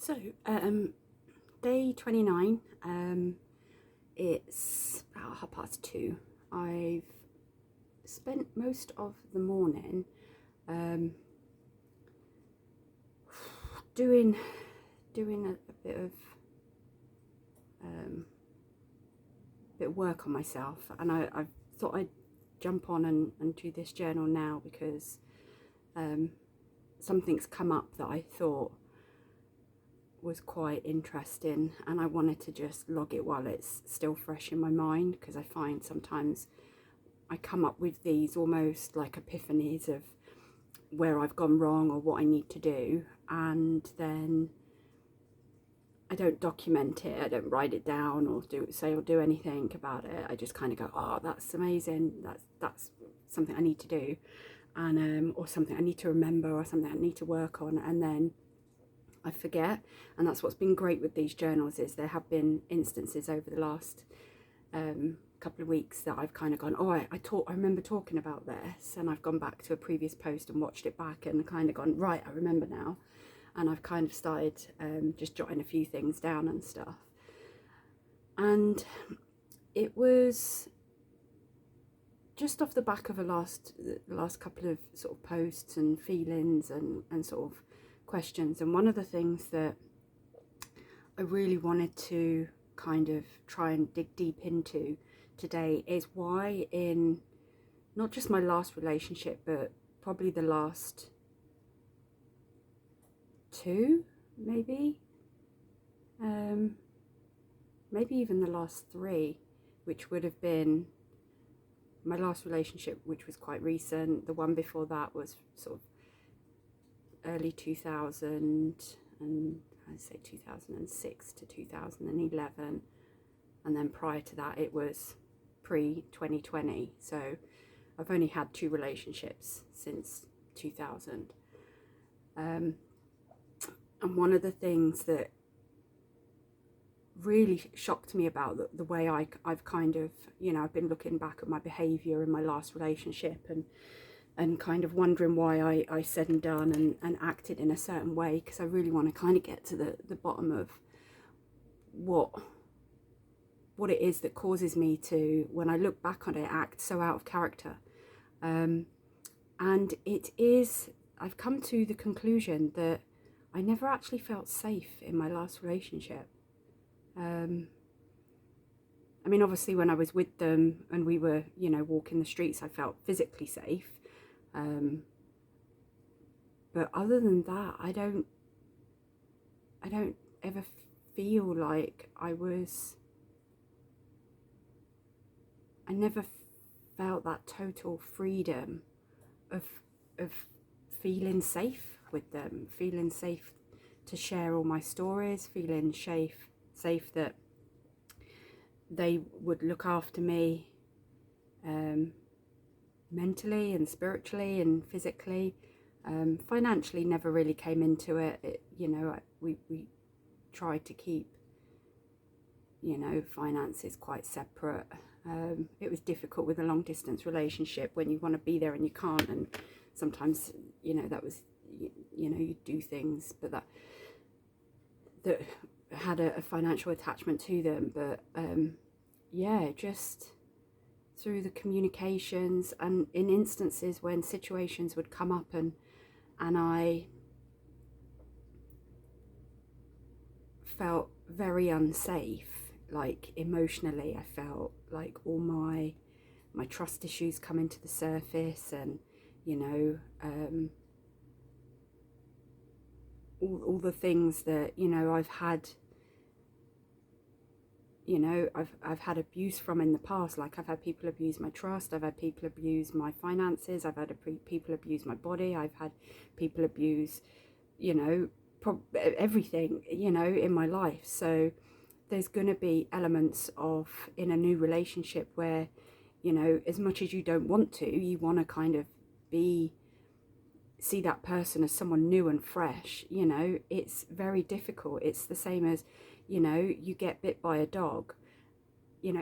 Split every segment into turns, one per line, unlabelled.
So, day 29, it's about 2:30. I've spent most of the morning doing a bit of work on myself, and I thought I'd jump on and do this journal now because something's come up that I thought was quite interesting, and I wanted to just log it while it's still fresh in my mind, because I find sometimes I come up with these almost like epiphanies of where I've gone wrong or what I need to do, and then I don't document it, I don't write it down or do anything about it. I just kind of go, oh, that's amazing, that's something I need to do, and or something I need to remember, or something I need to work on, and then I forget. And that's what's been great with these journals, is there have been instances over the last couple of weeks that I've kind of gone, oh, I remember talking about this, and I've gone back to a previous post and watched it back and kind of gone, right, I remember now. And I've kind of started just jotting a few things down and stuff. And it was just off the back of the last couple of sort of posts and feelings and sort of questions. And one of the things that I really wanted to kind of try and dig deep into today is why, in not just my last relationship, but probably the last two, maybe even the last three, which would have been my last relationship, which was quite recent. The one before that was sort of early 2000, and I'd say 2006 to 2011, and then prior to that it was pre-2020. So I've only had two relationships since 2000. And one of the things that really shocked me about the way I've kind of, I've been looking back at my behaviour in my last relationship and kind of wondering why I said and done and acted in a certain way, because I really want to kind of get to the bottom of what it is that causes me to, when I look back on it, act so out of character. And it is, I've come to the conclusion that I never actually felt safe in my last relationship. I mean, obviously when I was with them and we were, walking the streets, I felt physically safe. But other than that, I don't ever feel like I never felt that total freedom of feeling safe with them, feeling safe to share all my stories, feeling safe that they would look after me mentally and spiritually and physically. Financially never really came into it. We tried to keep, finances quite separate. It was difficult with a long distance relationship when you want to be there and you can't, and sometimes that was you do things but that had a financial attachment to them. But just through the communications and in instances when situations would come up and I felt very unsafe, like emotionally, I felt like all my trust issues coming to the surface, and all the things that I've had I've had abuse from in the past. Like, I've had people abuse my trust, I've had people abuse my finances, I've had people abuse my body, I've had people abuse everything in my life. So there's going to be elements of, in a new relationship, where as much as you don't want to, you want to kind of see that person as someone new and fresh. It's very difficult. It's the same as you get bit by a dog.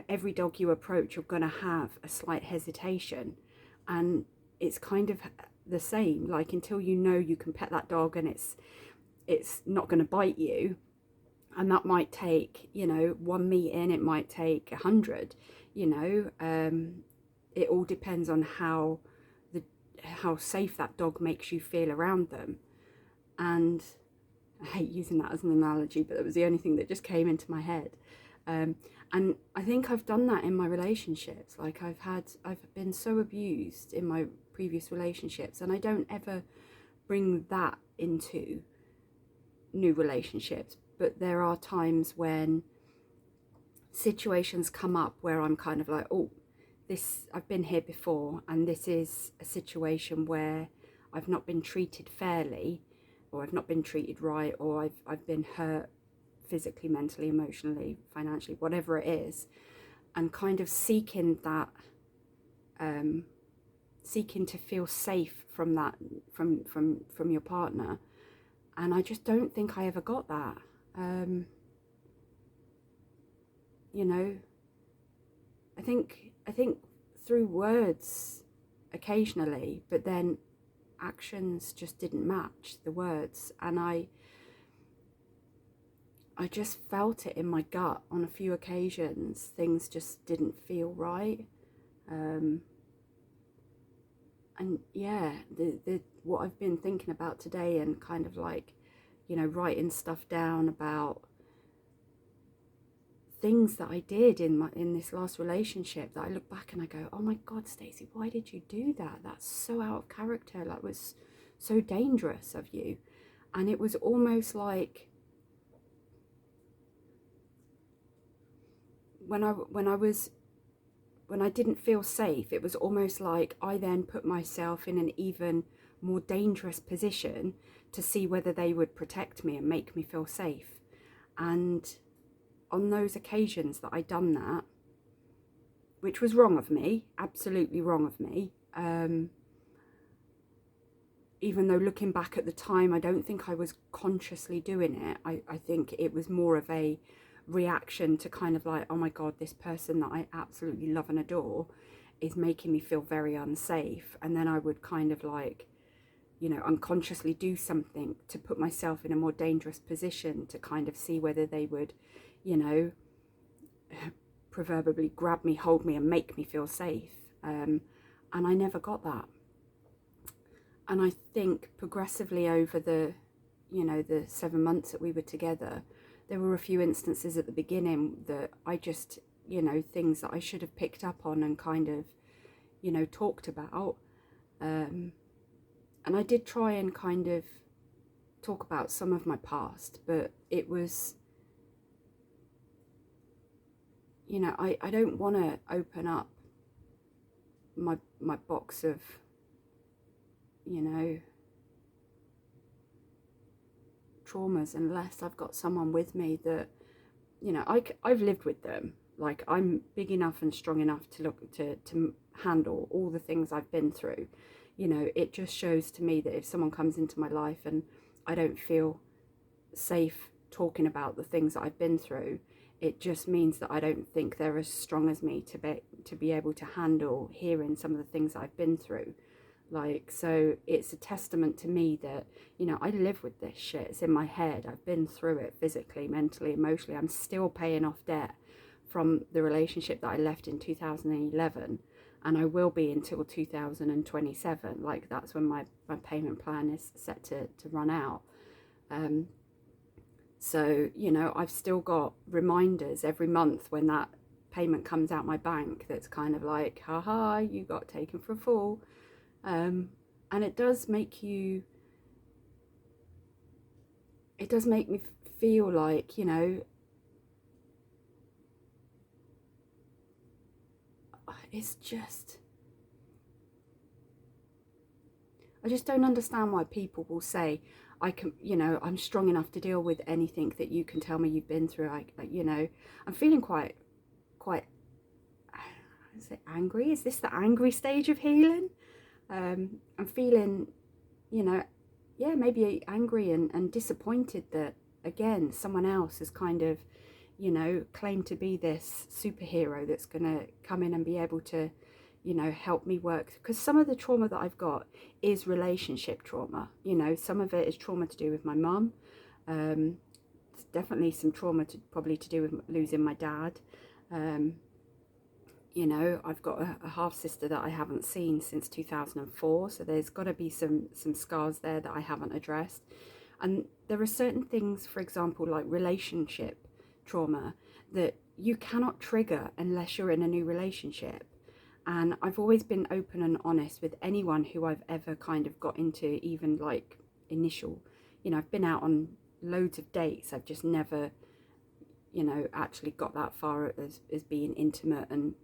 Every dog you approach, you're going to have a slight hesitation, and it's kind of the same. Like, until you can pet that dog and it's it's not going to bite you. And that might take, you know, one meeting, it might take 100, you know. It all depends on how safe that dog makes you feel around them. And I hate using that as an analogy, but it was the only thing that just came into my head. And I think I've done that in my relationships. Like I've been so abused in my previous relationships, and I don't ever bring that into new relationships. But there are times when situations come up where I'm kind of like, oh, I've been here before, and this is a situation where I've not been treated fairly, or I've not been treated right, or I've been hurt physically, mentally, emotionally, financially, whatever it is, and kind of seeking that, seeking to feel safe from that, from your partner. And I just don't think I ever got that. You know, I think through words occasionally, but then actions just didn't match the words, and I just felt it in my gut on a few occasions. Things just didn't feel right. And yeah, what I've been thinking about today, and kind of like, you know, writing stuff down about things that I did in this last relationship, that I look back and I go, oh my God, Stacey, why did you do that? That's so out of character. That was so dangerous of you. And it was almost like when I didn't feel safe, it was almost like I then put myself in an even more dangerous position to see whether they would protect me and make me feel safe. And on those occasions that I'd done that, which was wrong of me, absolutely wrong of me, even though looking back at the time, I don't think I was consciously doing it. I think it was more of a reaction to kind of like, oh my God, this person that I absolutely love and adore is making me feel very unsafe. And then I would kind of like, you know, unconsciously do something to put myself in a more dangerous position to kind of see whether they would, you know, proverbially grab me, hold me, and make me feel safe. And I never got that. And I think progressively over the, you know, the 7 months that we were together, there were a few instances at the beginning that I just, you know, things that I should have picked up on and kind of, you know, talked about. And I did try and kind of talk about some of my past, but it was, you know, I don't want to open up my box of, you know, traumas unless I've got someone with me that, you know, I've lived with them. Like, I'm big enough and strong enough to handle all the things I've been through. You know, it just shows to me that if someone comes into my life and I don't feel safe talking about the things that I've been through, it just means that I don't think they're as strong as me to be able to handle hearing some of the things that I've been through. Like, so it's a testament to me that, you know, I live with this shit. It's in my head. I've been through it physically, mentally, emotionally. I'm still paying off debt from the relationship that I left in 2011, and I will be until 2027. Like, that's when my payment plan is set to run out. So, you know, I've still got reminders every month when that payment comes out my bank that's kind of like, haha, you got taken for a fool. And it does make me feel like, you know, it's just, I just don't understand why people will say, I can, you know, I'm strong enough to deal with anything that you can tell me you've been through. You know, I'm feeling quite, is it angry? Is this the angry stage of healing? I'm feeling, you know, yeah, maybe angry and disappointed that, again, someone else has kind of, you know, claimed to be this superhero that's going to come in and be able to, you know, help me work. Because some of the trauma that I've got is relationship trauma. You know, some of it is trauma to do with my mum. It's definitely some trauma probably to do with losing my dad. You know, I've got a half sister that I haven't seen since 2004, so there's got to be some scars there that I haven't addressed. And there are certain things, for example, like relationship trauma, that you cannot trigger unless you're in a new relationship. And I've always been open and honest with anyone who I've ever kind of got into, even like initial, you know, I've been out on loads of dates. I've just never, you know, actually got that far as being intimate and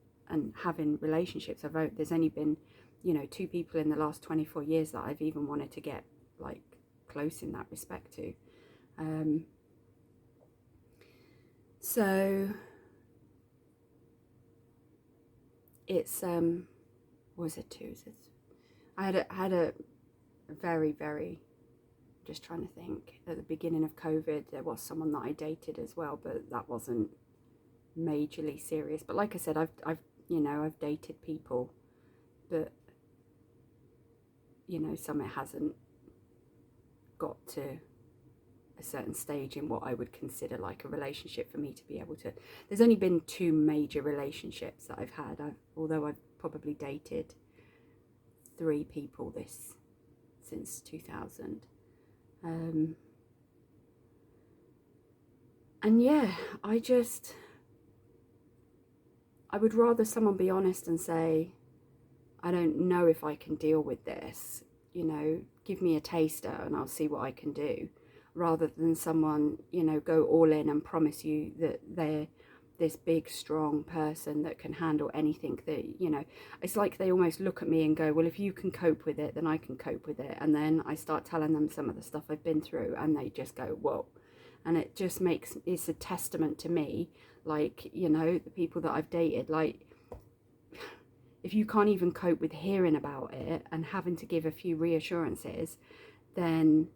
having relationships. There's only been, you know, 2 people in the last 24 years that I've even wanted to get like close in that respect to. So it's was it 2? I had a very, very, just trying to think, at the beginning of COVID there was someone that I dated as well, but that wasn't majorly serious. But like I said, I've you know, I've dated people, but you know, some it hasn't got to a certain stage in what I would consider like a relationship for me to be able to. There's only been 2 major relationships that I've had, although I've probably dated 3 people since 2000. And yeah, I would rather someone be honest and say, I don't know if I can deal with this, you know, give me a taster and I'll see what I can do, rather than someone, you know, go all in and promise you that they're this big, strong person that can handle anything. That, you know, it's like they almost look at me and go, well, if you can cope with it, then I can cope with it. And then I start telling them some of the stuff I've been through and they just go, whoa. And it just it's a testament to me, like, you know, the people that I've dated, like, if you can't even cope with hearing about it and having to give a few reassurances, then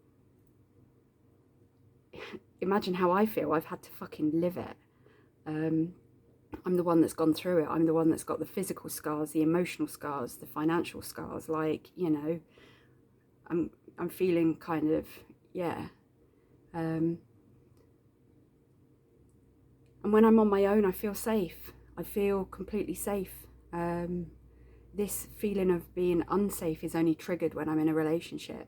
imagine how I feel. I've had to fucking live it. I'm the one that's gone through it. I'm the one that's got the physical scars, the emotional scars, the financial scars. Like, you know, I'm feeling kind of, yeah. And when I'm on my own, I feel safe. I feel completely safe. This feeling of being unsafe is only triggered when I'm in a relationship.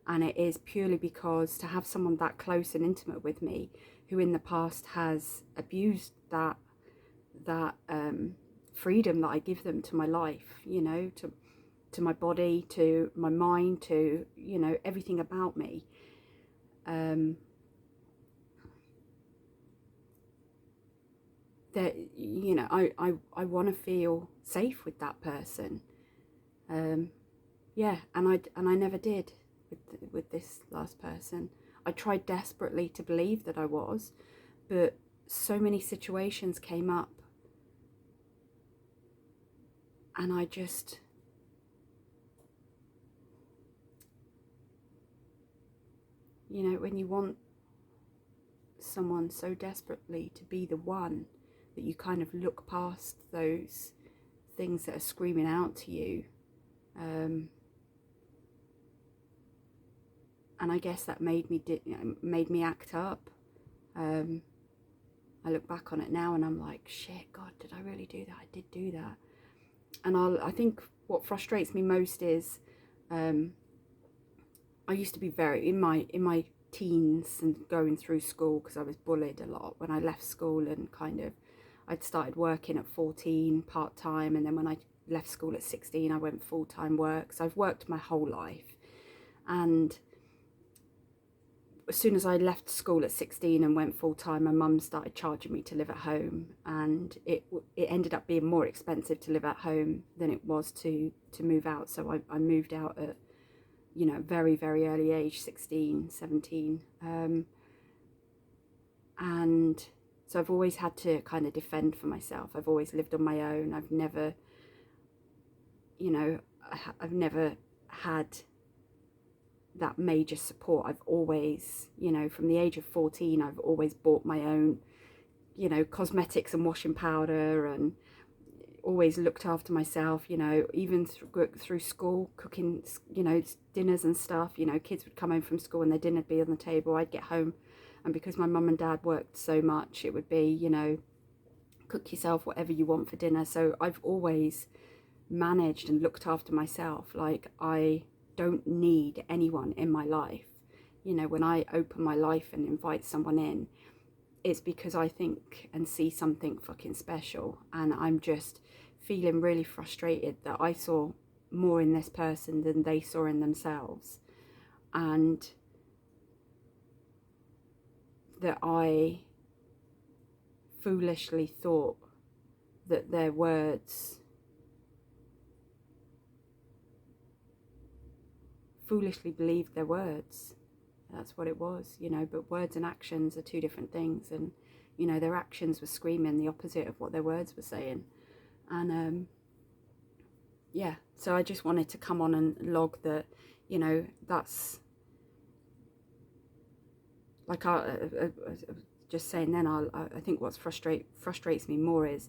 And it is purely because to have someone that close and intimate with me, who in the past has abused that freedom that I give them to my life, you know, to my body, to my mind, to, you know, everything about me. That, you know, I want to feel safe with that person. Yeah, and I never did with this last person. I tried desperately to believe that I was, but so many situations came up and I just, you know, when you want someone so desperately to be the one, that you kind of look past those things that are screaming out to you. And I guess that made me act up. I look back on it now and I'm like, shit, God, did I really do that? I did do that. And I think what frustrates me most is, I used to be very, in my teens and going through school, because I was bullied a lot when I left school, and kind of, I'd started working at 14 part-time, and then when I left school at 16 I went full-time work. So I've worked my whole life, and as soon as I left school at 16 and went full-time, my mum started charging me to live at home, and it ended up being more expensive to live at home than it was to move out. So I moved out at, you know, very, very early age, 16, 17. And so I've always had to kind of defend for myself. I've always lived on my own. I've never, you know, I've never had that major support. I've always, you know, from the age of 14, I've always bought my own, you know, cosmetics and washing powder and always looked after myself, you know, even through school, cooking, you know, dinners and stuff. You know, kids would come home from school and their dinner would be on the table. I'd get home, and because my mum and dad worked so much, it would be, you know, cook yourself whatever you want for dinner. So I've always managed and looked after myself. Like, I don't need anyone in my life. You know, when I open my life and invite someone in, it's because I think and see something fucking special, and I'm just feeling really frustrated that I saw more in this person than they saw in themselves, and that I foolishly thought that their words, foolishly believed their words. That's what it was, you know. But words and actions are two different things, and you know, their actions were screaming the opposite of what their words were saying. And yeah, so I just wanted to come on and log that, you know, that's like I just saying then, I think what frustrates me more is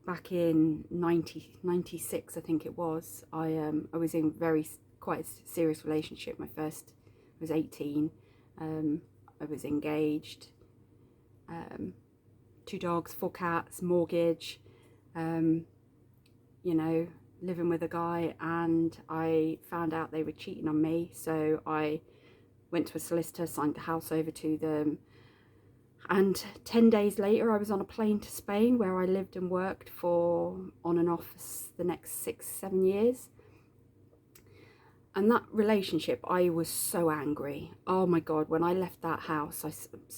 back in 96, I think it was, I was in quite a serious relationship. My first, I was 18, I was engaged, 2 dogs, 4 cats, mortgage, you know, living with a guy, and I found out they were cheating on me. So I went to a solicitor, signed the house over to them, and 10 days later I was on a plane to Spain, where I lived and worked for on and off the next 6-7 years. And that relationship, I was so angry. Oh my God, when I left that house,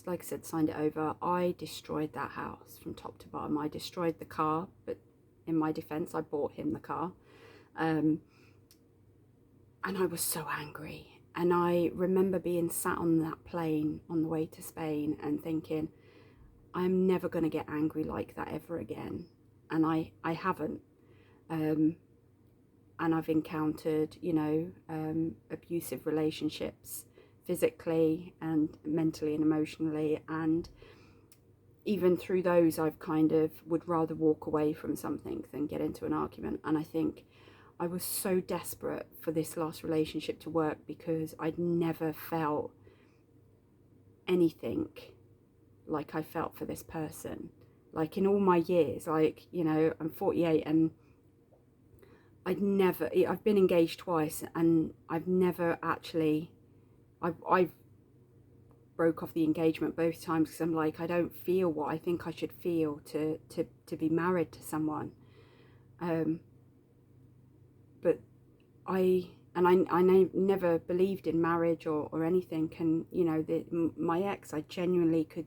like I said, signed it over, I destroyed that house from top to bottom. I destroyed the car, but in my defense, I bought him the car. And I was so angry. And I remember being sat on that plane on the way to Spain and thinking, I'm never going to get angry like that ever again. And I haven't. And I've encountered, you know, abusive relationships, physically and mentally and emotionally. And even through those, I've kind of would rather walk away from something than get into an argument. And I think I was so desperate for this last relationship to work, because I'd never felt anything like I felt for this person. Like, in all my years, like, you know, I'm 48, and I've been engaged twice, and I've never actually, I've broke off the engagement both times, because I'm like, I don't feel what I think I should feel to be married to someone. But I never believed in marriage or anything. And you know, my ex, I genuinely could,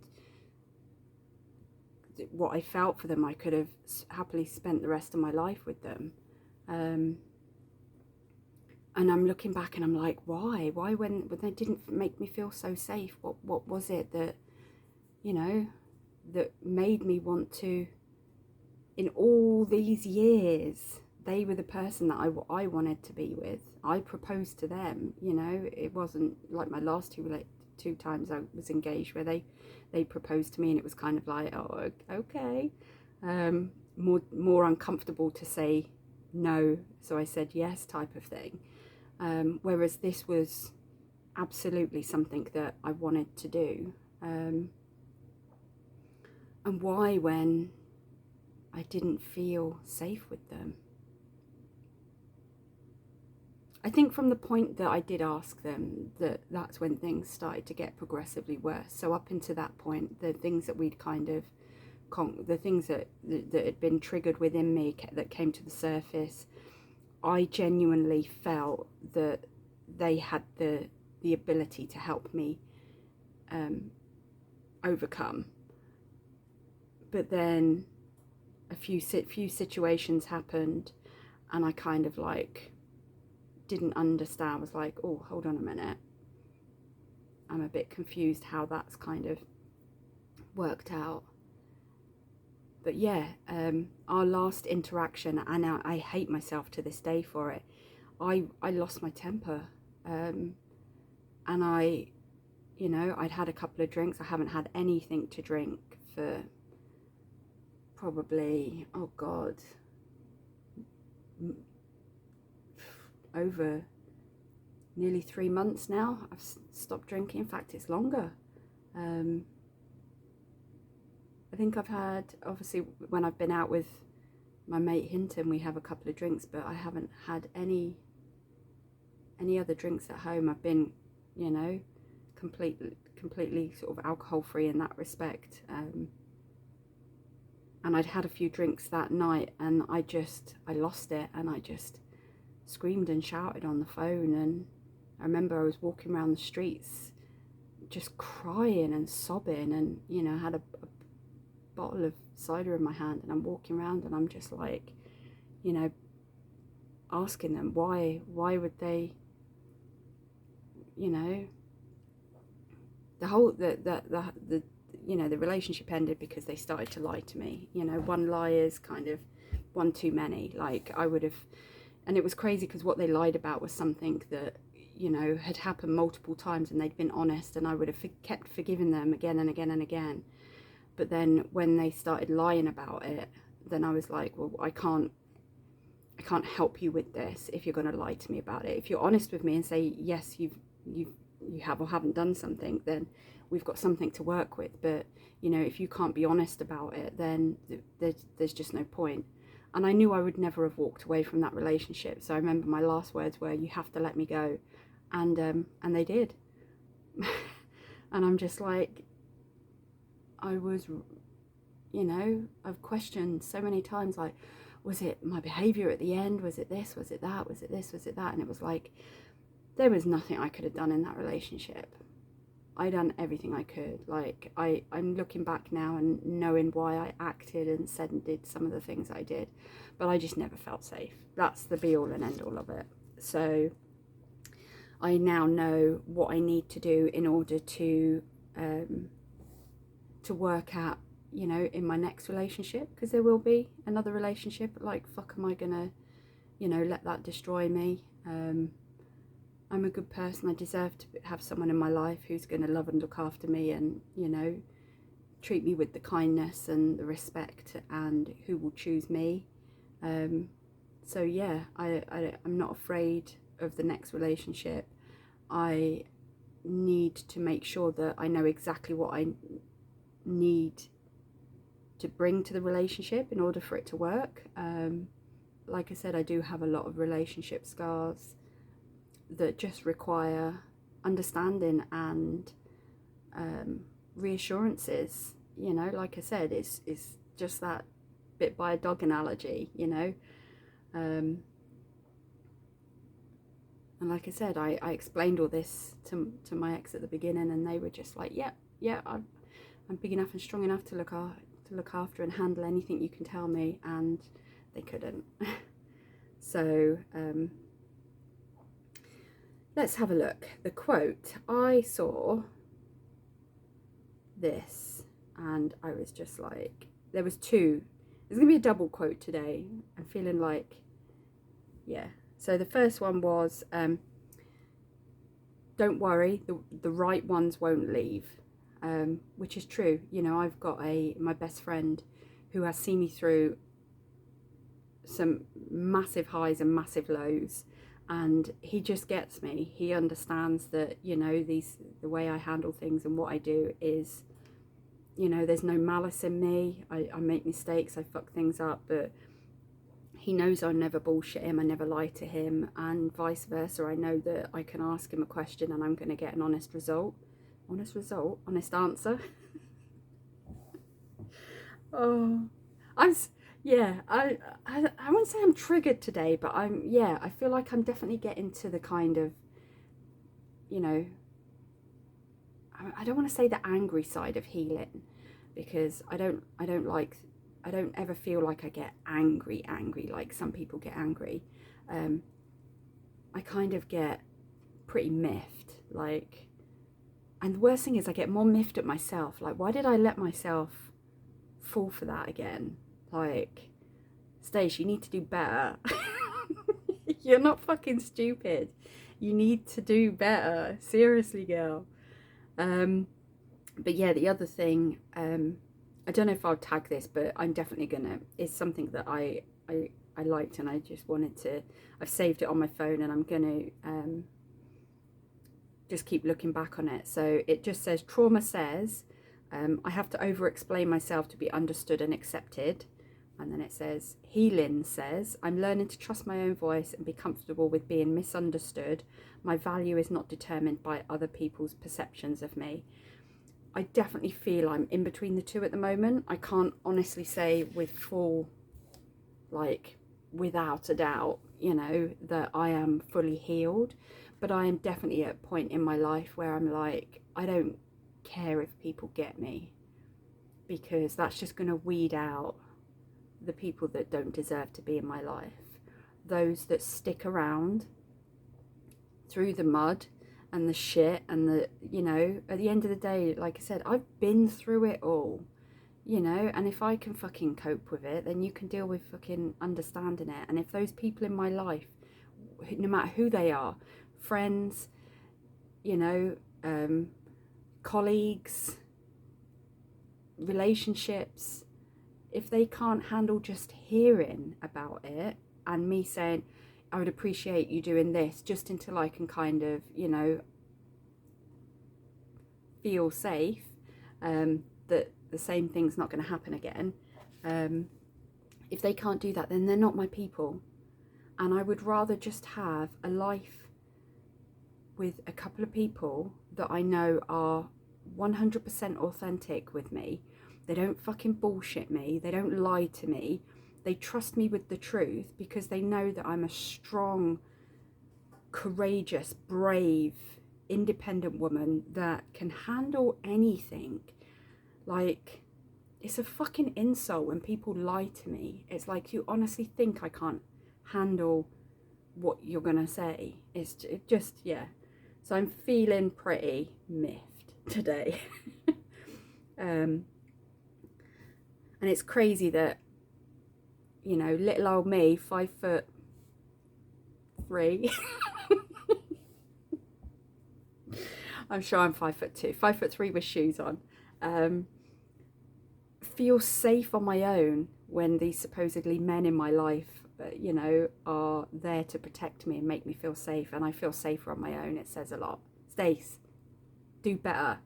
what I felt for them, I could have happily spent the rest of my life with them. And I'm looking back and I'm like, why when they didn't make me feel so safe? What was it that, you know, that made me want to, in all these years, they were the person that I wanted to be with. I proposed to them, you know. It wasn't like my last two times I was engaged, where they proposed to me and it was kind of like, oh, okay, more uncomfortable to say no, so I said yes type of thing. Whereas this was absolutely something that I wanted to do. And why, when I didn't feel safe with them? I think from the point that I did ask them, that's when things started to get progressively worse. So up until that point, the things that we'd kind of, the things that had been triggered within me that came to the surface, I genuinely felt that they had the ability to help me overcome. But then a few situations happened, and I kind of like didn't understand. I was like, oh, hold on a minute, I'm a bit confused how that's kind of worked out. But yeah, our last interaction, and I hate myself to this day for it, I lost my temper, and you know, I'd had a couple of drinks. I haven't had anything to drink for probably, oh God, over nearly 3 months now I've stopped drinking. In fact, it's longer. I think I've had, obviously when I've been out with my mate Hinton, we have a couple of drinks, but I haven't had any other drinks at home. I've been, you know, completely sort of alcohol free in that respect. And I'd had a few drinks that night, and I lost it, and I just screamed and shouted on the phone. And I remember I was walking around the streets just crying and sobbing, and, you know, had a bottle of cider in my hand, and I'm walking around and I'm just like, you know, asking them why would they, you know, the you know, the relationship ended because they started to lie to me. You know, one lie is kind of one too many. Like, I would have, and it was crazy because what they lied about was something that, you know, had happened multiple times, and they'd been honest, and I would have kept forgiving them again and again and again. But then when they started lying about it, then I was like, well, I can't help you with this if you're going to lie to me about it. If you're honest with me and say, yes, you have or haven't done something, then we've got something to work with. But, you know, if you can't be honest about it, then there's just no point. And I knew I would never have walked away from that relationship. So I remember my last words were, you have to let me go. And they did. And I'm just like, I was, you know, I've questioned so many times, like, was it my behaviour at the end? Was it this? Was it that? Was it this? Was it that? And it was like, there was nothing I could have done in that relationship. I done everything I could. Like, I'm looking back now and knowing why I acted and said and did some of the things I did, but I just never felt safe. That's the be all and end all of it. So I now know what I need to do in order to work at, you know, in my next relationship, because there will be another relationship. Like, fuck, am I gonna, you know, let that destroy me? I'm a good person. I deserve to have someone in my life who's going to love and look after me, and, you know, treat me with the kindness and the respect, and who will choose me. So yeah, I'm not afraid of the next relationship. I need to make sure that I know exactly what I need to bring to the relationship in order for it to work. Like I said, I do have a lot of relationship scars that just require understanding and reassurances. You know, like I said, it's just that bit by a dog analogy, you know. And like I said, I explained all this to my ex at the beginning, and they were just like, yeah, I'm big enough and strong enough to look after and handle anything you can tell me. And they couldn't. So let's have a look. The quote, I saw this and I was just like, there was two. There's gonna be a double quote today. I'm feeling like, yeah. So the first one was, don't worry, the right ones won't leave. Which is true. You know, I've got my best friend who has seen me through some massive highs and massive lows, and he just gets me. He understands that, you know, the way I handle things and what I do is, you know, there's no malice in me. I make mistakes, I fuck things up, but he knows I never bullshit him, I never lie to him, and vice versa. I know that I can ask him a question and I'm going to get an honest answer. Oh, I wouldn't say I'm triggered today, but I feel like I'm definitely getting to the kind of, you know, I don't want to say the angry side of healing, because I don't ever feel like I get angry like some people get angry. I kind of get pretty miffed, like, and the worst thing is I get more miffed at myself. Like, why did I let myself fall for that again? Like, Stace, you need to do better. You're not fucking stupid. You need to do better. Seriously, girl. But yeah, the other thing, I don't know if I'll tag this, but I'm definitely gonna. It's something that I liked, and I just wanted to. I've saved it on my phone, and I'm gonna just keep looking back on it. So it just says, trauma says, I have to over-explain myself to be understood and accepted. And then it says, healing says, I'm learning to trust my own voice and be comfortable with being misunderstood. My value is not determined by other people's perceptions of me. I definitely feel I'm in between the two at the moment. I can't honestly say with full, like, without a doubt, you know, that I am fully healed. But I am definitely at a point in my life where I'm like, I don't care if people get me, because that's just going to weed out the people that don't deserve to be in my life. Those that stick around through the mud and the shit and the, you know, at the end of the day, like I said, I've been through it all, you know, and if I can fucking cope with it, then you can deal with fucking understanding it. And if those people in my life, no matter who they are, friends, you know, colleagues, relationships, if they can't handle just hearing about it and me saying, I would appreciate you doing this, just until I can kind of, you know, feel safe, that the same thing's not going to happen again. If they can't do that, then they're not my people. And I would rather just have a life with a couple of people that I know are 100% authentic with me. They don't fucking bullshit me. They don't lie to me. They trust me with the truth because they know that I'm a strong, courageous, brave, independent woman that can handle anything. Like, it's a fucking insult when people lie to me. It's like, you honestly think I can't handle what you're gonna say? It just, yeah. So I'm feeling pretty miffed today. And it's crazy that, you know, little old me, 5'3", I'm sure I'm 5'2", 5'3" with shoes on, feel safe on my own when these supposedly men in my life, you know, are there to protect me and make me feel safe, and I feel safer on my own. It says a lot. Stace, do better.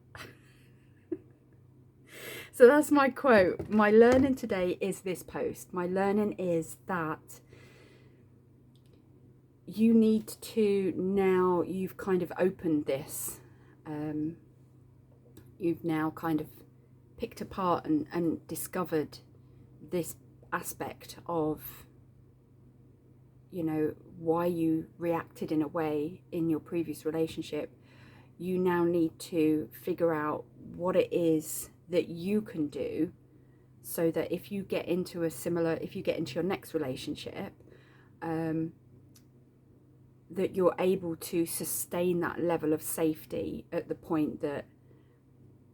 So that's my quote. My learning today is this post. My learning is that you need to, now you've kind of opened this, you've now kind of picked apart and discovered this aspect of, you know, why you reacted in a way in your previous relationship. You now need to figure out what it is that you can do so that if you get into a similar, if you get into your next relationship, that you're able to sustain that level of safety at the point that,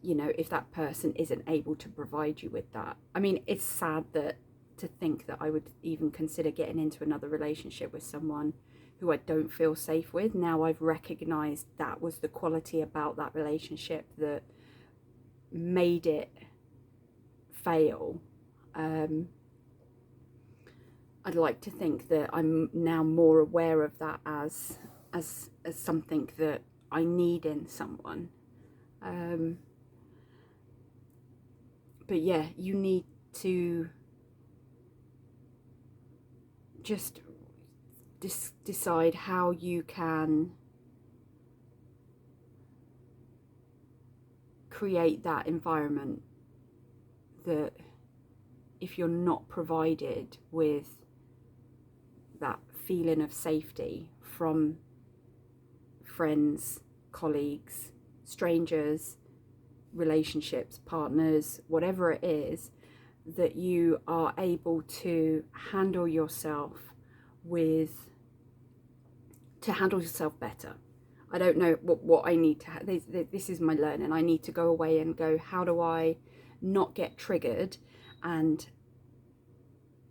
you know, if that person isn't able to provide you with that. I mean, it's sad that to think that I would even consider getting into another relationship with someone who I don't feel safe with. Now I've recognized that was the quality about that relationship that made it fail. I'd like to think that I'm now more aware of that as something that I need in someone. But yeah, you need to just decide how you can create that environment that if you're not provided with that feeling of safety from friends, colleagues, strangers, relationships, partners, whatever it is, that you are able to handle yourself with, to handle yourself better. I don't know what I need to, this is my learning. I need to go away and go, how do I not get triggered and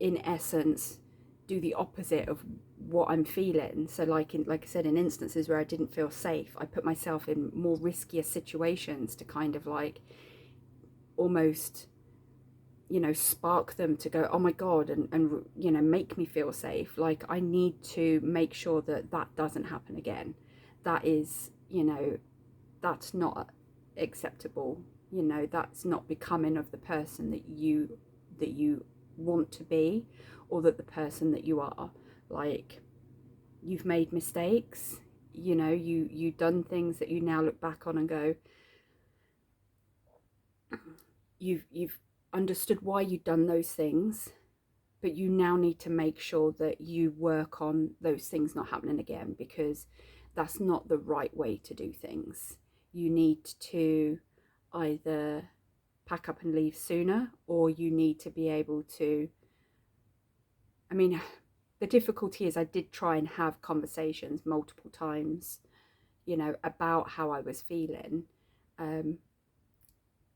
in essence do the opposite of what I'm feeling. So like I said, in instances where I didn't feel safe, I put myself in more riskier situations to kind of like almost you know, spark them to go, oh my God, and you know, make me feel safe. Like, I need to make sure that that doesn't happen again. That is, you know, that's not acceptable. You know, that's not becoming of the person that you want to be, or that the person that you are. Like, you've made mistakes, you know, you've done things that you now look back on and go, you've understood why you've done those things, but you now need to make sure that you work on those things not happening again, because that's not the right way to do things. You need to either pack up and leave sooner, or you need to be able to, I mean, the difficulty is I did try and have conversations multiple times, you know, about how I was feeling.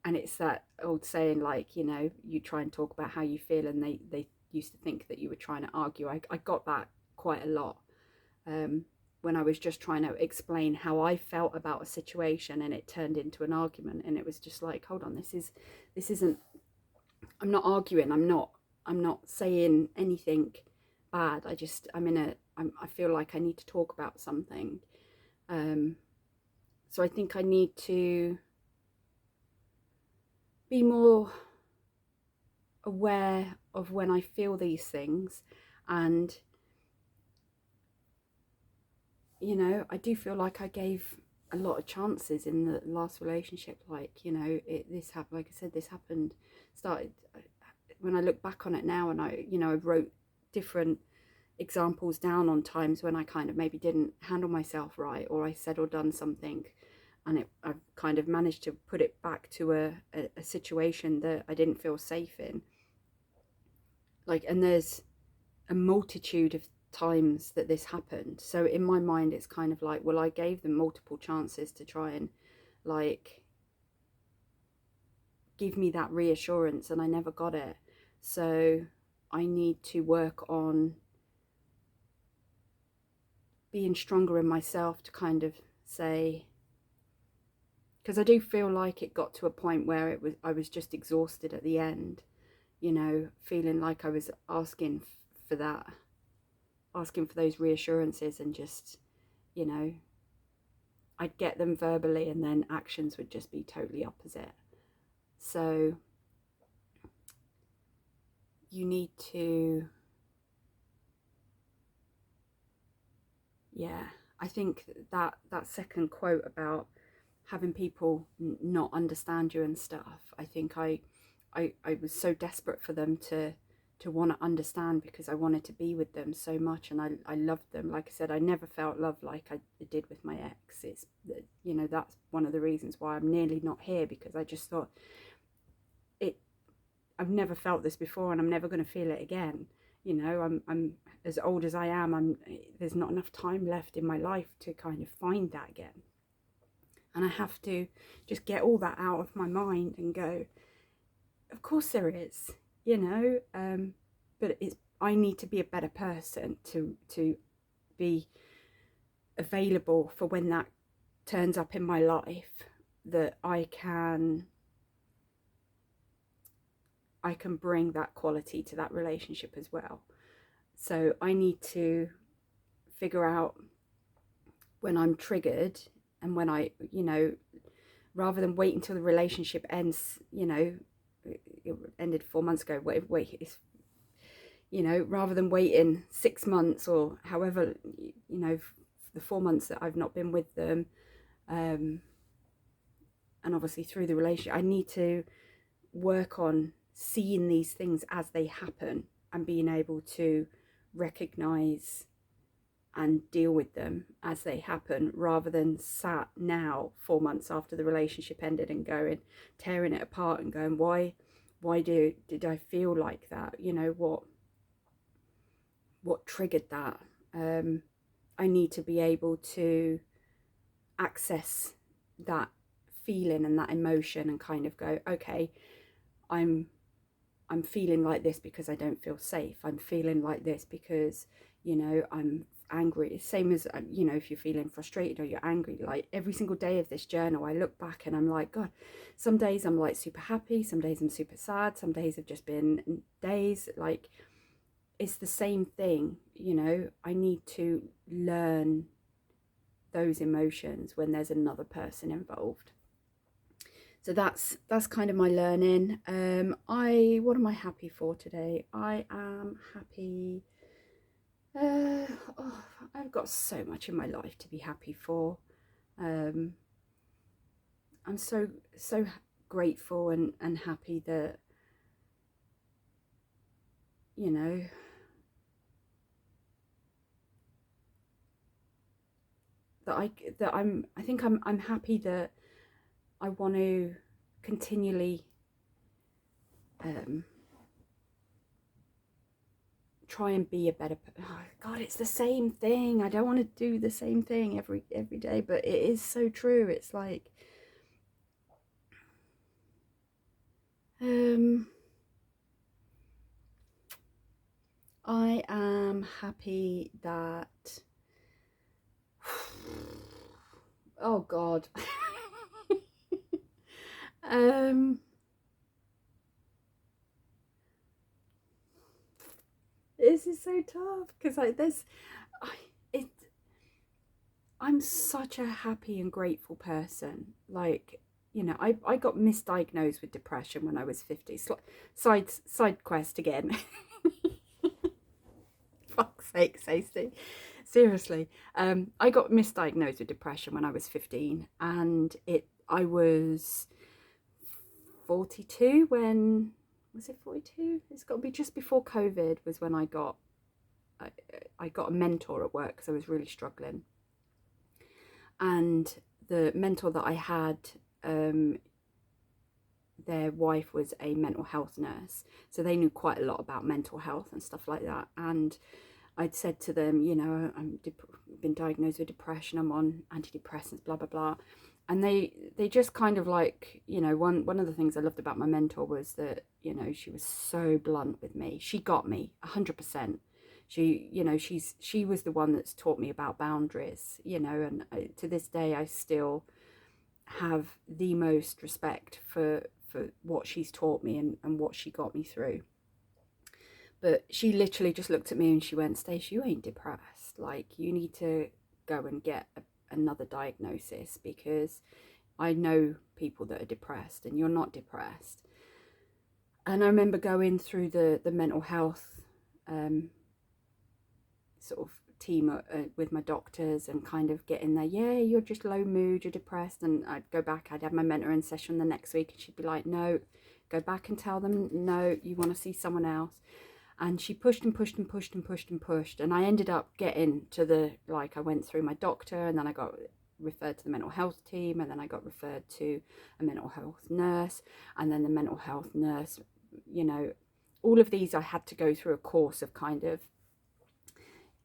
And it's that old saying, like, you know, you try and talk about how you feel and they used to think that you were trying to argue. I got that quite a lot when I was just trying to explain how I felt about a situation, and it turned into an argument. And it was just like, hold on, this isn't, I'm not arguing, I'm not saying anything bad. I feel like I need to talk about something. So I think I need to be more aware of when I feel these things. And, you know, I do feel like I gave a lot of chances in the last relationship. Like, you know, this happened, like I said, this happened, started, when I look back on it now, and I, you know, I wrote different examples down on times when I kind of maybe didn't handle myself right, or I said or done something, and I've kind of managed to put it back to a situation that I didn't feel safe in. Like, and there's a multitude of times that this happened. So in my mind, it's kind of like, well, I gave them multiple chances to try and, like, give me that reassurance, and I never got it. So I need to work on being stronger in myself to kind of say, because I do feel like it got to a point where I was just exhausted at the end, you know, feeling like I was asking for those reassurances, and just, you know, I'd get them verbally and then actions would just be totally opposite. So you need to, yeah, I think that second quote about having people not understand you and stuff, I think I was so desperate for them to want to understand, because I wanted to be with them so much, and I loved them. Like I said, I never felt love like I did with my ex. It's, you know, that's one of the reasons why I'm nearly not here, because I just thought, I've never felt this before, and I'm never going to feel it again. You know, I'm as old as I am, there's not enough time left in my life to kind of find that again. And I have to just get all that out of my mind and go, of course there is, you know, but I need to be a better person to be available for when that turns up in my life, that I can bring that quality to that relationship as well. So I need to figure out when I'm triggered, and when I, you know, rather than wait until the relationship ends, you know, it ended 4 months ago, it's, you know, rather than waiting 6 months or however, you know, the 4 months that I've not been with them, and obviously through the relationship, I need to work on seeing these things as they happen, and being able to recognize and deal with them as they happen, rather than sat now 4 months after the relationship ended and going, tearing it apart and going, why did I feel like that? You know, what triggered that? I need to be able to access that feeling and that emotion, and kind of go, okay, I'm feeling like this because I don't feel safe. I'm feeling like this because, you know, I'm angry, same as, you know, if you're feeling frustrated or you're angry, like every single day of this journal, I look back and I'm like, God, some days I'm like super happy, some days I'm super sad, some days have just been days like, it's the same thing, you know. I need to learn those emotions when there's another person involved. So that's kind of my learning. What am I happy for today? I am happy. I've got so much in my life to be happy for. I'm so grateful and happy that, you know, I think I'm happy that I want to continually try and be a better, oh God, it's the same thing. I don't want to do the same thing every day, but it is so true. It's like I am happy that oh God. This is so tough because like I'm such a happy and grateful person. Like, you know, I got misdiagnosed with depression when I was 50. Side quest again. Fuck's sake, Stacey. Seriously. I got misdiagnosed with depression when I was 15, and I was 42 when, was it 42? It's got to be just before COVID was when I got a mentor at work because I was really struggling. And the mentor that I had, their wife was a mental health nurse, so they knew quite a lot about mental health and stuff like that. And I'd said to them, you know, I've been diagnosed with depression, I'm on antidepressants, blah blah blah. And they just kind of like, you know, one of the things I loved about my mentor was that, you know, she was so blunt with me. She got me 100%. She, you know, she was the one that's taught me about boundaries, you know, and to this day I still have the most respect for what she's taught me and what she got me through. But she literally just looked at me and she went, Stace, you ain't depressed. Like, you need to go and get another diagnosis, because I know people that are depressed and you're not depressed. And I remember going through the mental health sort of team with my doctors and kind of getting there, yeah, you're just low mood, you're depressed. And I'd go back, I'd have my mentoring session the next week and she'd be like, no, go back and tell them, no, you want to see someone else. And she pushed and pushed and pushed and pushed and pushed. And I ended up getting to the, like, I went through my doctor and then I got referred to the mental health team, and then I got referred to a mental health nurse, and then the mental health nurse, you know, all of these I had to go through a course of kind of,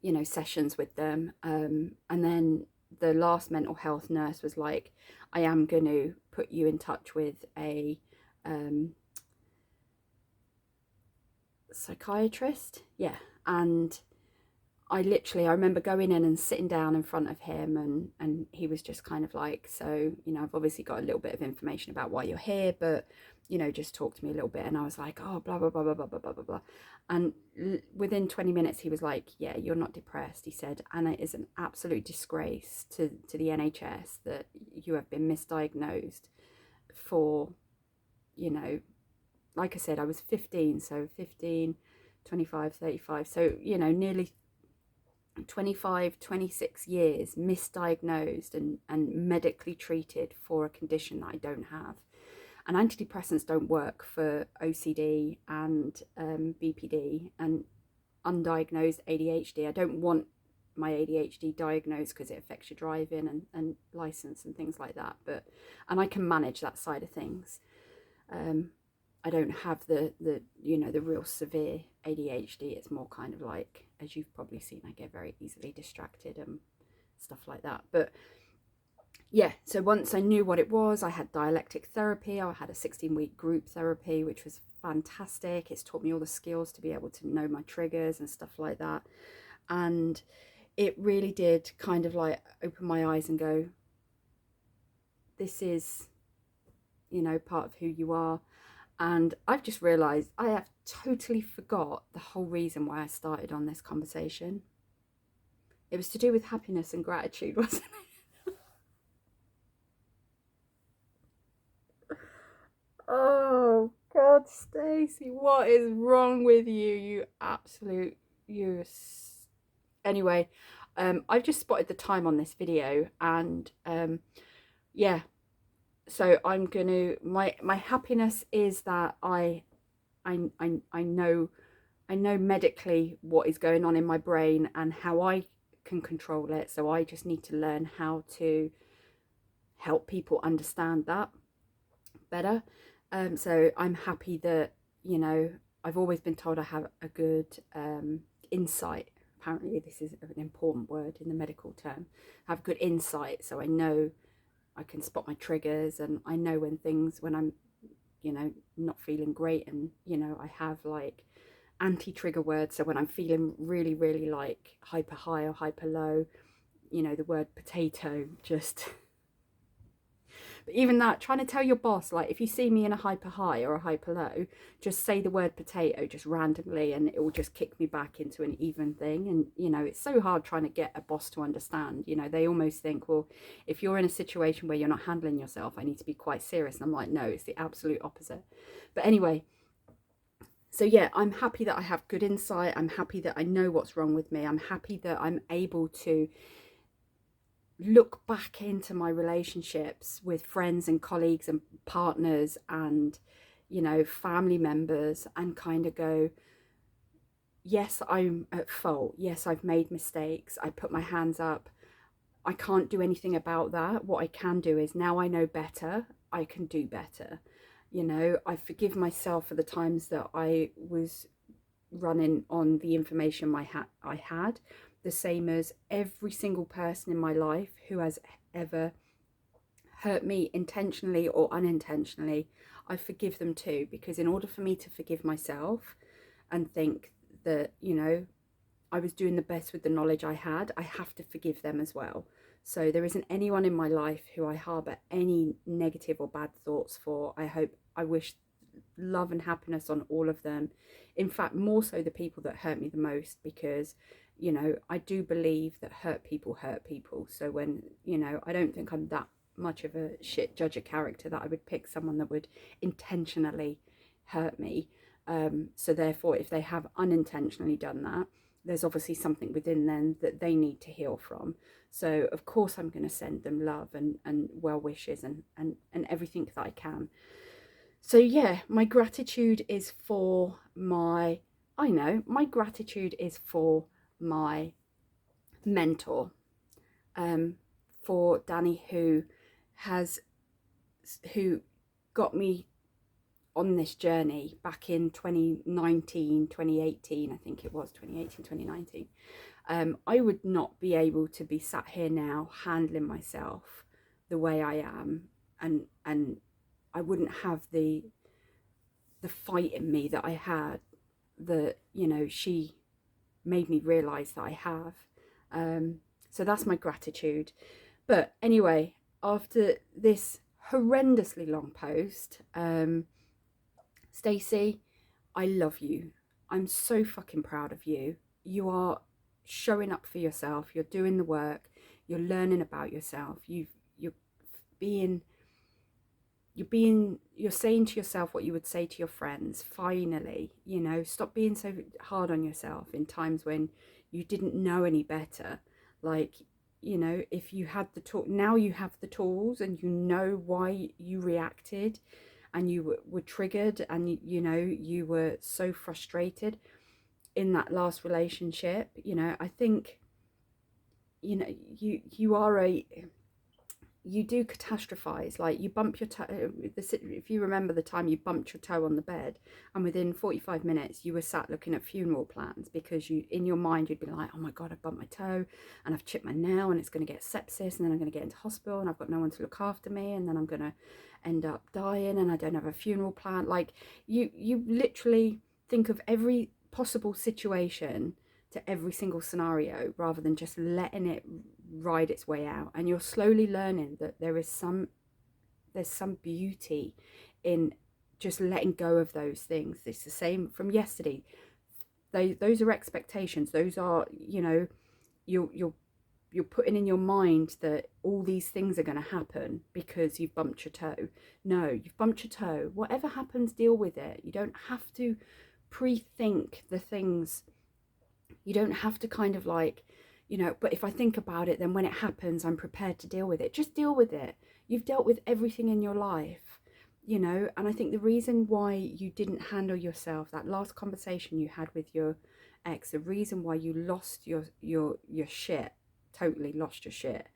you know, sessions with them. And then the last mental health nurse was like, I am going to put you in touch with a psychiatrist. Yeah. And I remember going in and sitting down in front of him, and he was just kind of like, so, you know, I've obviously got a little bit of information about why you're here, but, you know, just talk to me a little bit. And I was like, oh, blah, blah, blah, blah, blah, blah, blah, blah, blah. And within 20 minutes, he was like, yeah, you're not depressed. He said, and it is an absolute disgrace to the NHS that you have been misdiagnosed for, you know, like I said, I was 15, so 15, 25, 35. So, you know, nearly 25, 26 years misdiagnosed and medically treated for a condition that I don't have. And antidepressants don't work for OCD and BPD and undiagnosed ADHD. I don't want my ADHD diagnosed because it affects your driving and license and things like that. And I can manage that side of things. I don't have the you know, the real severe ADHD. It's more kind of like, as you've probably seen, I get very easily distracted and stuff like that. But yeah, so once I knew what it was, I had dialectic therapy. I had a 16-week group therapy, which was fantastic. It's taught me all the skills to be able to know my triggers and stuff like that. And it really did kind of like open my eyes and go, this is, you know, part of who you are. And I've just realised I have totally forgot the whole reason why I started on this conversation. It was to do with happiness and gratitude, wasn't it? Oh God, Stacey, what is wrong with you? You absolute, you. Anyway, I've just spotted the time on this video, and yeah. So I'm gonna, my happiness is that I know medically what is going on in my brain and how I can control it. So I just need to learn how to help people understand that better. So I'm happy that, you know, I've always been told I have a good insight. Apparently this is an important word in the medical term. I have good insight, so I know I can spot my triggers, and I know when I'm, you know, not feeling great, and, you know, I have like anti-trigger words. So when I'm feeling really, really like hyper high or hyper low, you know, the word potato just but even that, trying to tell your boss, like, if you see me in a hyper high or a hyper low, just say the word potato just randomly, and it will just kick me back into an even thing. And, you know, it's so hard trying to get a boss to understand. You know, they almost think, well, if you're in a situation where you're not handling yourself, I need to be quite serious. And I'm like, no, it's the absolute opposite. But anyway, so yeah, I'm happy that I have good insight. I'm happy that I know what's wrong with me. I'm happy that I'm able to look back into my relationships with friends and colleagues and partners and, you know, family members, and kind of go, yes, I'm at fault. Yes, I've made mistakes. I put my hands up. I can't do anything about that. What I can do is, now I know better, I can do better. You know, I forgive myself for the times that I was running on the information I had, the same as every single person in my life who has ever hurt me intentionally or unintentionally. I forgive them too, because in order for me to forgive myself and think that, you know, I was doing the best with the knowledge I had, I have to forgive them as well. So there isn't anyone in my life who I harbour any negative or bad thoughts for. I wish love and happiness on all of them. In fact, more so the people that hurt me the most, because, you know, I do believe that hurt people hurt people. So when, you know, I don't think I'm that much of a shit judge of character that I would pick someone that would intentionally hurt me. So therefore, if they have unintentionally done that, there's obviously something within them that they need to heal from. So of course I'm going to send them love and well wishes and everything that I can. So yeah, my gratitude is for my, my gratitude is for my mentor, for Dani, who got me on this journey back in 2019, 2018, I think it was 2018, 2019. I would not be able to be sat here now handling myself the way I am, and I wouldn't have the fight in me that I had, that, you know, she made me realize that I have. So that's my gratitude. But anyway, after this horrendously long post, Stacey, I love you. I'm so fucking proud of you. You are showing up for yourself. You're doing the work. You're learning about yourself. You're saying to yourself what you would say to your friends. Finally, you know, stop being so hard on yourself in times when you didn't know any better. Like, you know, if you had the tool, now you have the tools, and you know why you reacted, and you were triggered, and you know, you were so frustrated in that last relationship. You know, I think, you know, you do catastrophize. Like, you bump your toe. If you remember the time you bumped your toe on the bed, and within 45 minutes you were sat looking at funeral plans, because you, in your mind, you'd be like, oh my God, I've bumped my toe and I've chipped my nail, and it's going to get sepsis, and then I'm going to get into hospital, and I've got no one to look after me, and then I'm going to end up dying, and I don't have a funeral plan. Like, you literally think of every possible situation to every single scenario rather than just letting it ride its way out. And you're slowly learning that there's some beauty in just letting go of those things. It's the same from yesterday. Those are expectations. Those are, you know, you're putting in your mind that all these things are going to happen because you've bumped your toe. No, you've bumped your toe. Whatever happens, deal with it. You don't have to pre-think the things. You don't have to kind of like, you know, but if I think about it, then when it happens, I'm prepared to deal with it. Just deal with it. You've dealt with everything in your life, you know. And I think the reason why you didn't handle yourself, that last conversation you had with your ex, the reason why you lost your shit, totally lost your shit,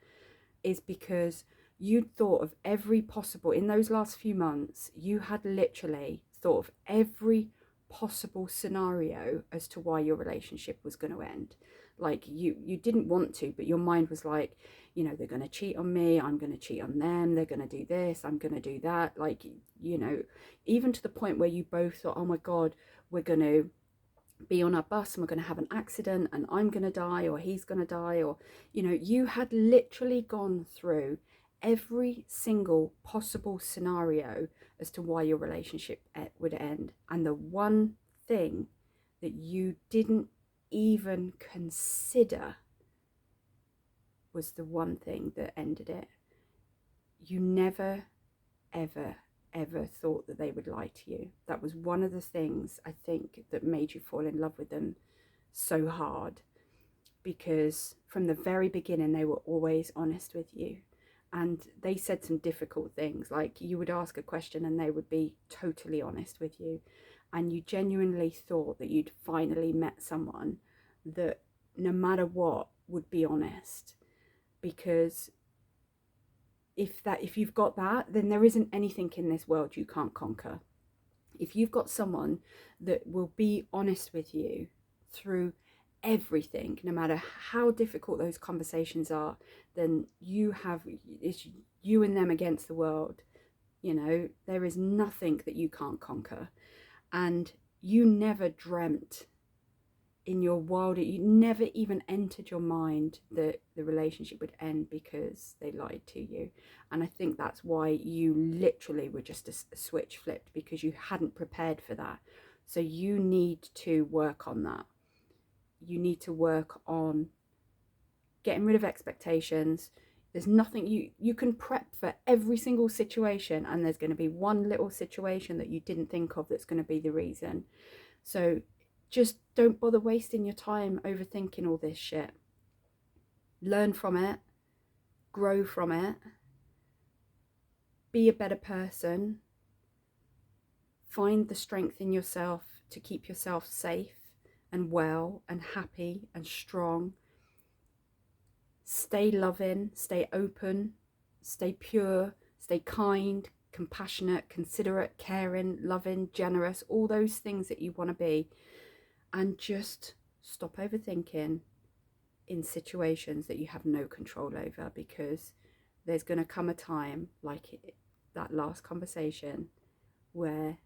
is because you'd thought of every possible, in those last few months, you had literally thought of every possible scenario as to why your relationship was going to end. Like you didn't want to, but your mind was like, you know, they're going to cheat on me, I'm going to cheat on them, they're going to do this, I'm going to do that. Like, you know, even to the point where you both thought, oh my God, we're going to be on our bus and we're going to have an accident and I'm going to die or he's going to die, or, you know, you had literally gone through every single possible scenario as to why your relationship would end. And the one thing that you didn't even consider was the one thing that ended it. You never, ever, ever thought that they would lie to you. That was one of the things, I think, that made you fall in love with them so hard, because from the very beginning they were always honest with you. And they said some difficult things, like you would ask a question and they would be totally honest with you. And you genuinely thought that you'd finally met someone that no matter what would be honest. Because if you've got that, then there isn't anything in this world you can't conquer. If you've got someone that will be honest with you through everything, no matter how difficult those conversations are, then it's you and them against the world. You know, there is nothing that you can't conquer. And you never dreamt in your wildest, you never even entered your mind that the relationship would end because they lied to you. And I think that's why you literally were just a switch flipped, because you hadn't prepared for that. So you need to work on that. You need to work on getting rid of expectations. There's nothing, you can prep for every single situation, and there's going to be one little situation that you didn't think of that's going to be the reason. So just don't bother wasting your time overthinking all this shit. Learn from it, grow from it, be a better person, find the strength in yourself to keep yourself safe and well and happy and strong. Stay loving, stay open, stay pure, stay kind, compassionate, considerate, caring, loving, generous, all those things that you want to be. And just stop overthinking in situations that you have no control over, because there's going to come a time like that last conversation where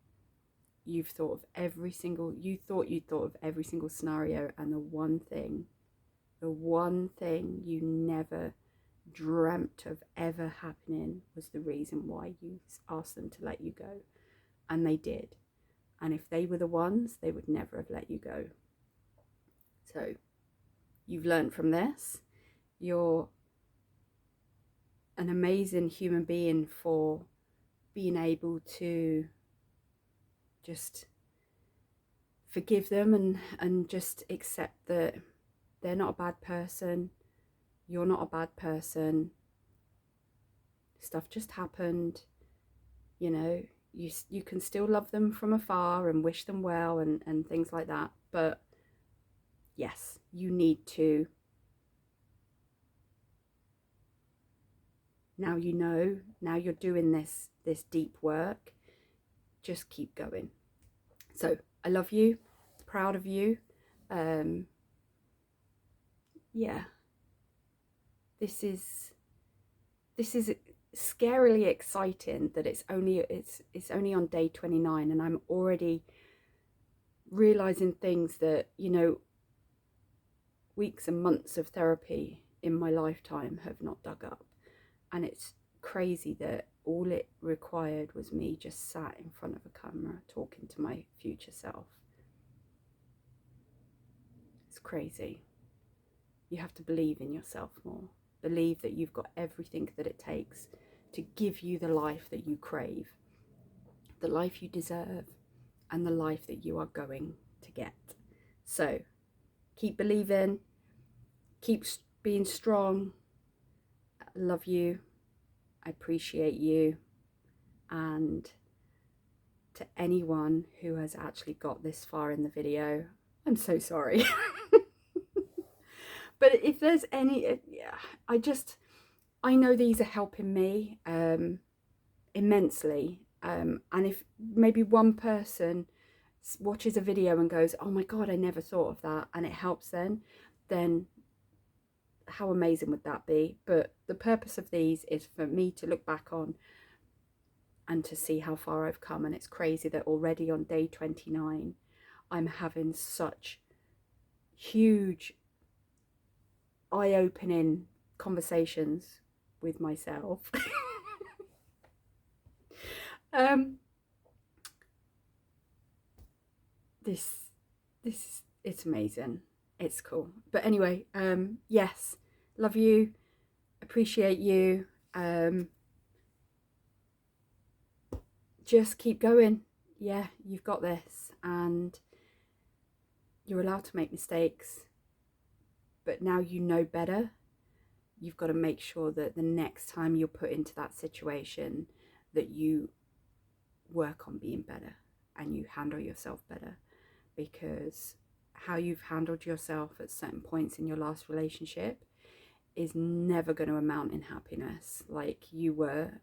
you've thought of every single, you'd thought of every single scenario, and the one thing you never dreamt of ever happening was the reason why you asked them to let you go. And they did. And if they were the ones, they would never have let you go. So you've learned from this. You're an amazing human being for being able to just forgive them and just accept that they're not a bad person. You're not a bad person. Stuff just happened. You know, you can still love them from afar and wish them well and things like that. But yes, you need to, now you know, now you're doing this deep work, just keep going. So I love you, proud of you. Yeah, this is scarily exciting that it's only on day 29, and I'm already realizing things that, you know, weeks and months of therapy in my lifetime have not dug up. And it's crazy that all it required was me just sat in front of a camera talking to my future self. It's crazy. You have to believe in yourself more. Believe that you've got everything that it takes to give you the life that you crave, the life you deserve, and the life that you are going to get. So keep believing, keep being strong. I love you. I appreciate you. And to anyone who has actually got this far in the video, I'm so sorry. But if there's any, I know these are helping me immensely. And if maybe one person watches a video and goes, oh my God, I never thought of that, and it helps then how amazing would that be? But the purpose of these is for me to look back on and to see how far I've come. And it's crazy that already on day 29, I'm having such huge, eye-opening conversations with myself. It's amazing. It's cool. But anyway, yes, love you, appreciate you. Just keep going. Yeah, you've got this, and you're allowed to make mistakes, but now you know better. You've got to make sure that the next time you're put into that situation, that you work on being better and you handle yourself better, because how you've handled yourself at certain points in your last relationship is never going to amount in happiness. Like you were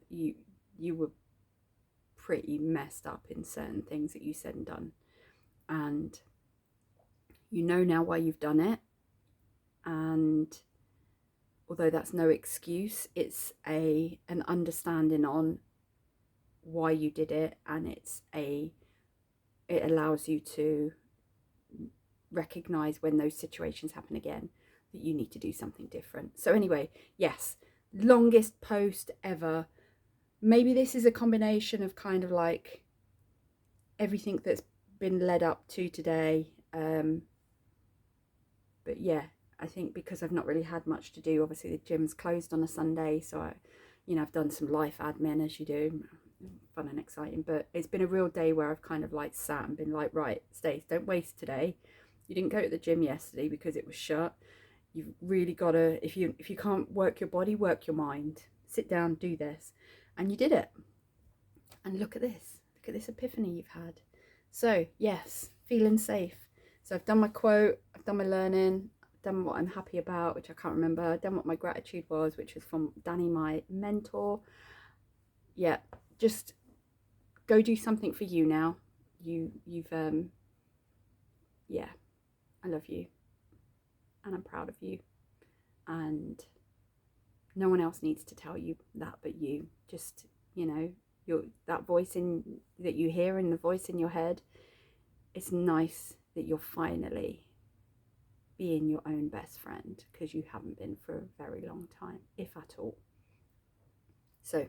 pretty messed up in certain things that you said and done, and you know now why you've done it. And although that's no excuse, it's an understanding on why you did it, and it allows you to recognize when those situations happen again that you need to do something different. So anyway, yes, longest post ever. Maybe this is a combination of kind of like everything that's been led up to today, but yeah, I think because I've not really had much to do, obviously the gym's closed on a Sunday, so I've done some life admin, as you do, fun and exciting. But it's been a real day where I've kind of like sat and been like, right, Stace, don't waste today. You didn't go to the gym yesterday because it was shut. You've really got to, if you can't work your body, work your mind. Sit down, do this. And you did it. And look at this epiphany you've had. So yes, feeling safe. So I've done my quote, I've done my learning, I've done what I'm happy about, which I can't remember. I've done what my gratitude was, which was from Dani, my mentor. Yeah, just go do something for you now. Yeah, I love you. And I'm proud of you. And no one else needs to tell you that but you. Just, that voice that you hear in the voice in your head, it's nice that you're finally being your own best friend, because you haven't been for a very long time, if at all. So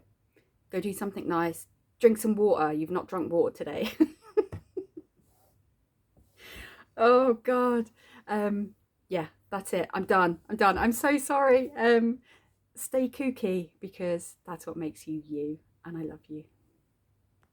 go do something nice. Drink some water. You've not drunk water today. Oh God. Yeah, that's it. I'm done. I'm so sorry. Stay kooky, because that's what makes you you, and I love you.